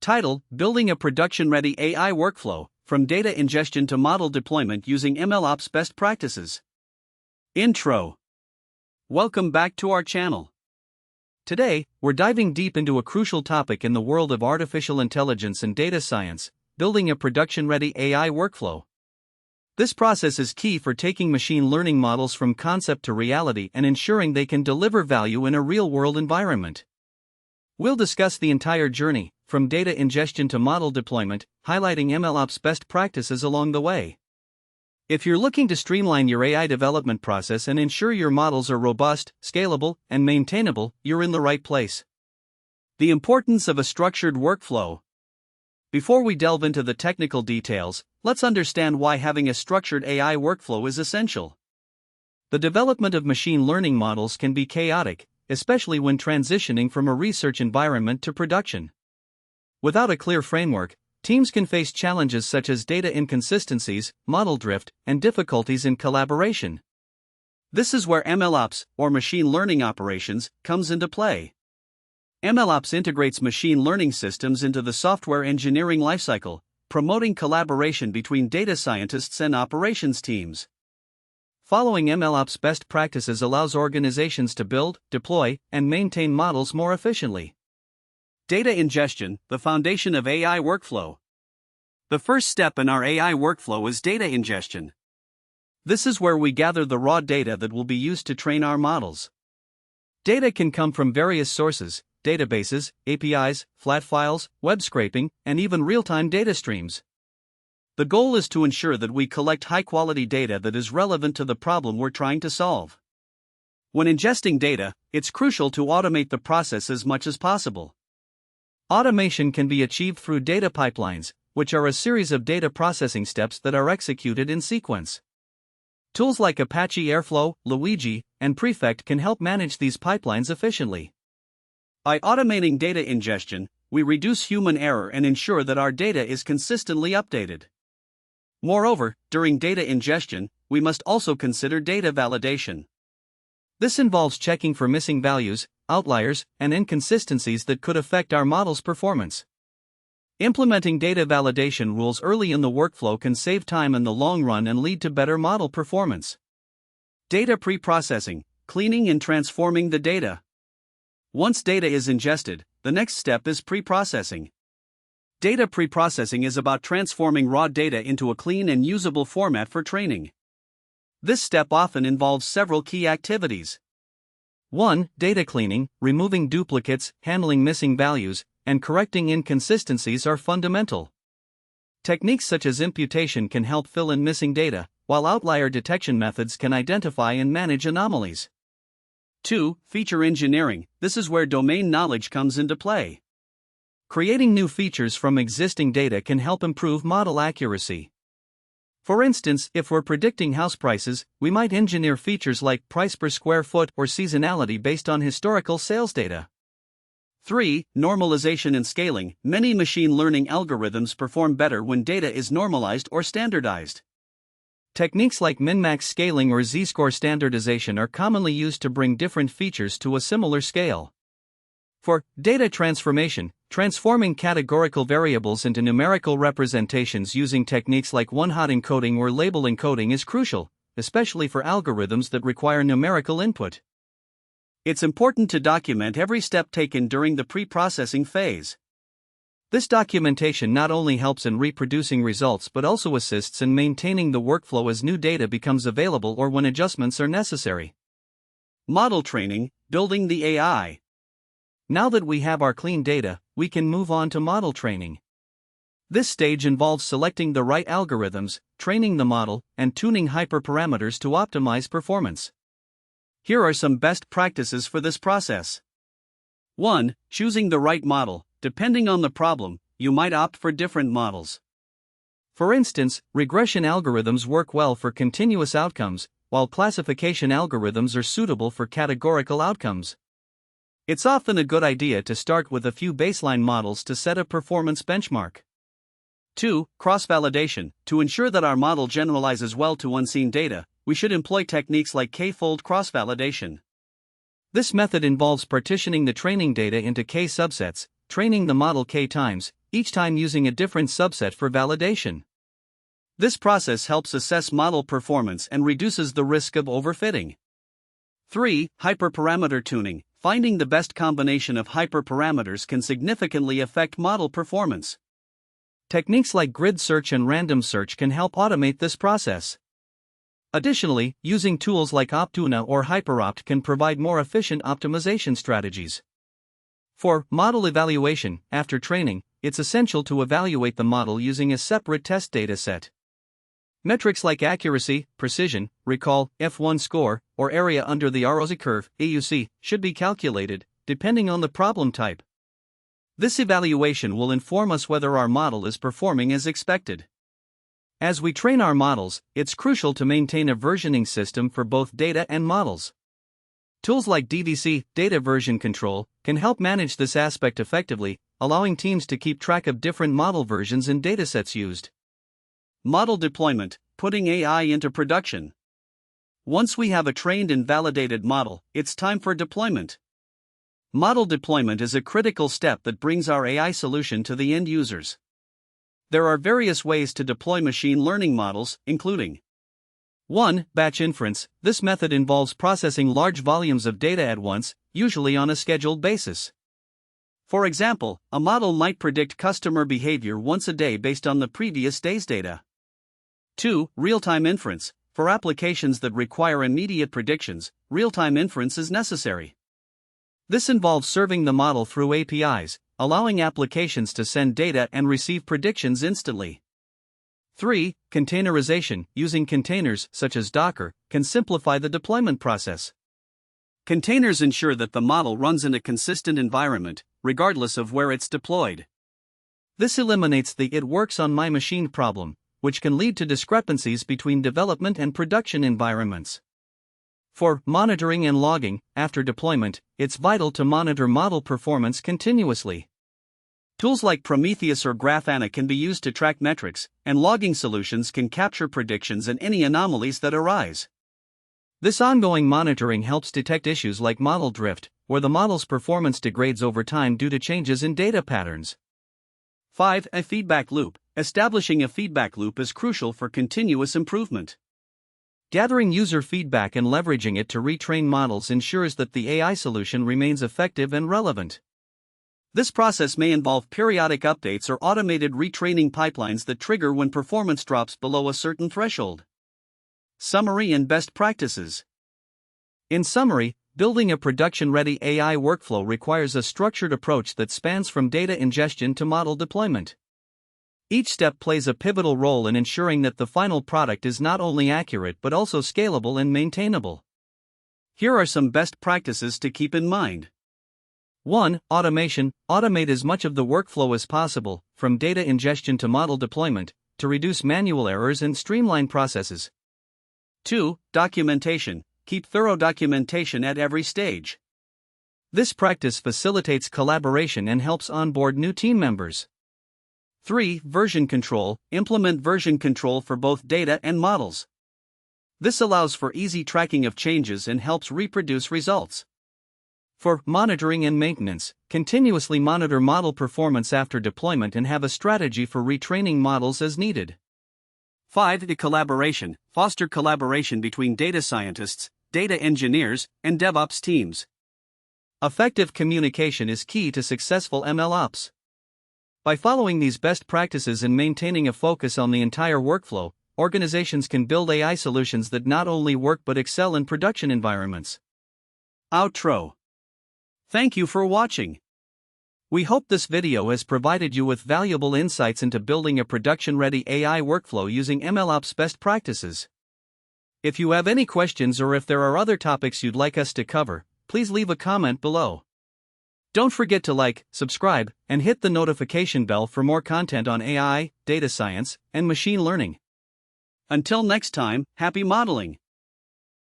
Title: Building a Production-Ready AI Workflow, from Data Ingestion to Model Deployment Using MLOps Best Practices. Intro. Welcome back to our channel. Today, we're diving deep into a crucial topic in the world of artificial intelligence and data science: building a production-ready AI workflow. This process is key for taking machine learning models from concept to reality and ensuring they can deliver value in a real-world environment. We'll discuss the entire journey, from data ingestion to model deployment, highlighting MLOps best practices along the way. If you're looking to streamline your AI development process and ensure your models are robust, scalable, and maintainable, you're in the right place. The importance of a structured workflow. Before we delve into the technical details, let's understand why having a structured AI workflow is essential. The development of machine learning models can be chaotic, especially when transitioning from a research environment to production. Without a clear framework, teams can face challenges such as data inconsistencies, model drift, and difficulties in collaboration. This is where MLOps, or machine learning operations, comes into play. MLOps integrates machine learning systems into the software engineering lifecycle, promoting collaboration between data scientists and operations teams. Following MLOps best practices allows organizations to build, deploy, and maintain models more efficiently. Data ingestion, the foundation of AI workflow. The first step in our AI workflow is data ingestion. This is where we gather the raw data that will be used to train our models. Data can come from various sources: databases, APIs, flat files, web scraping, and even real-time data streams. The goal is to ensure that we collect high-quality data that is relevant to the problem we're trying to solve. When ingesting data, it's crucial to automate the process as much as possible. Automation can be achieved through data pipelines, which are a series of data processing steps that are executed in sequence. Tools like Apache Airflow, Luigi, and Prefect can help manage these pipelines efficiently. By automating data ingestion, we reduce human error and ensure that our data is consistently updated. Moreover, during data ingestion, we must also consider data validation. This involves checking for missing values, outliers, and inconsistencies that could affect our model's performance. Implementing data validation rules early in the workflow can save time in the long run and lead to better model performance. Data pre-processing, cleaning and transforming the data. Once data is ingested, the next step is pre-processing. Data pre-processing is about transforming raw data into a clean and usable format for training. This step often involves several key activities. 1. Data cleaning, removing duplicates, handling missing values, and correcting inconsistencies are fundamental. Techniques such as imputation can help fill in missing data, while outlier detection methods can identify and manage anomalies. 2. Feature engineering. This is where domain knowledge comes into play. Creating new features from existing data can help improve model accuracy. For instance, if we're predicting house prices, we might engineer features like price per square foot or seasonality based on historical sales data. 3. Normalization and scaling. Many machine learning algorithms perform better when data is normalized or standardized. Techniques like min-max scaling or z-score standardization are commonly used to bring different features to a similar scale. For data transformation, transforming categorical variables into numerical representations using techniques like one-hot encoding or label encoding is crucial, especially for algorithms that require numerical input. It's important to document every step taken during the pre-processing phase. This documentation not only helps in reproducing results but also assists in maintaining the workflow as new data becomes available or when adjustments are necessary. Model training, building the AI. Now that we have our clean data, we can move on to model training. This stage involves selecting the right algorithms, training the model, and tuning hyperparameters to optimize performance. Here are some best practices for this process. 1. Choosing the right model. Depending on the problem, you might opt for different models. For instance, regression algorithms work well for continuous outcomes, while classification algorithms are suitable for categorical outcomes. It's often a good idea to start with a few baseline models to set a performance benchmark. 2. Cross-validation. To ensure that our model generalizes well to unseen data, we should employ techniques like k-fold cross-validation. This method involves partitioning the training data into k subsets, training the model k times, each time using a different subset for validation. This process helps assess model performance and reduces the risk of overfitting. 3. Hyperparameter tuning. Finding the best combination of hyperparameters can significantly affect model performance. Techniques like grid search and random search can help automate this process. Additionally, using tools like Optuna or HyperOpt can provide more efficient optimization strategies. For model evaluation, after training, it's essential to evaluate the model using a separate test dataset. Metrics like accuracy, precision, recall, F1 score, or area under the ROC curve, AUC, should be calculated, depending on the problem type. This evaluation will inform us whether our model is performing as expected. As we train our models, it's crucial to maintain a versioning system for both data and models. Tools like DVC, Data Version Control, can help manage this aspect effectively, allowing teams to keep track of different model versions and datasets used. Model deployment, putting AI into production. Once we have a trained and validated model, it's time for deployment. Model deployment is a critical step that brings our AI solution to the end users. There are various ways to deploy machine learning models, including 1. Batch inference. This method involves processing large volumes of data at once, usually on a scheduled basis. For example, a model might predict customer behavior once a day based on the previous day's data. 2. Real-time inference. For applications that require immediate predictions, real-time inference is necessary. This involves serving the model through APIs, allowing applications to send data and receive predictions instantly. 3. Containerization. Using containers, such as Docker, can simplify the deployment process. Containers ensure that the model runs in a consistent environment, regardless of where it's deployed. This eliminates the "it works on my machine" problem, which can lead to discrepancies between development and production environments. For monitoring and logging, after deployment, it's vital to monitor model performance continuously. Tools like Prometheus or Grafana can be used to track metrics, and logging solutions can capture predictions and any anomalies that arise. This ongoing monitoring helps detect issues like model drift, where the model's performance degrades over time due to changes in data patterns. 5. A feedback loop. Establishing a feedback loop is crucial for continuous improvement. Gathering user feedback and leveraging it to retrain models ensures that the AI solution remains effective and relevant. This process may involve periodic updates or automated retraining pipelines that trigger when performance drops below a certain threshold. Summary and best practices. In summary, building a production-ready AI workflow requires a structured approach that spans from data ingestion to model deployment. Each step plays a pivotal role in ensuring that the final product is not only accurate but also scalable and maintainable. Here are some best practices to keep in mind. 1. Automation. Automate as much of the workflow as possible, from data ingestion to model deployment, to reduce manual errors and streamline processes. 2. Documentation. Keep thorough documentation at every stage. This practice facilitates collaboration and helps onboard new team members. 3. Version control. Implement version control for both data and models. This allows for easy tracking of changes and helps reproduce results. For monitoring and maintenance, continuously monitor model performance after deployment and have a strategy for retraining models as needed. 5. Collaboration. Foster collaboration between data scientists, data engineers, and DevOps teams. Effective communication is key to successful MLOps. By following these best practices and maintaining a focus on the entire workflow, organizations can build AI solutions that not only work but excel in production environments. Outro. Thank you for watching. We hope this video has provided you with valuable insights into building a production-ready AI workflow using MLOps Best Practices. If you have any questions or if there are other topics you'd like us to cover, please leave a comment below. Don't forget to like, subscribe, and hit the notification bell for more content on AI, data science, and machine learning. Until next time, happy modeling!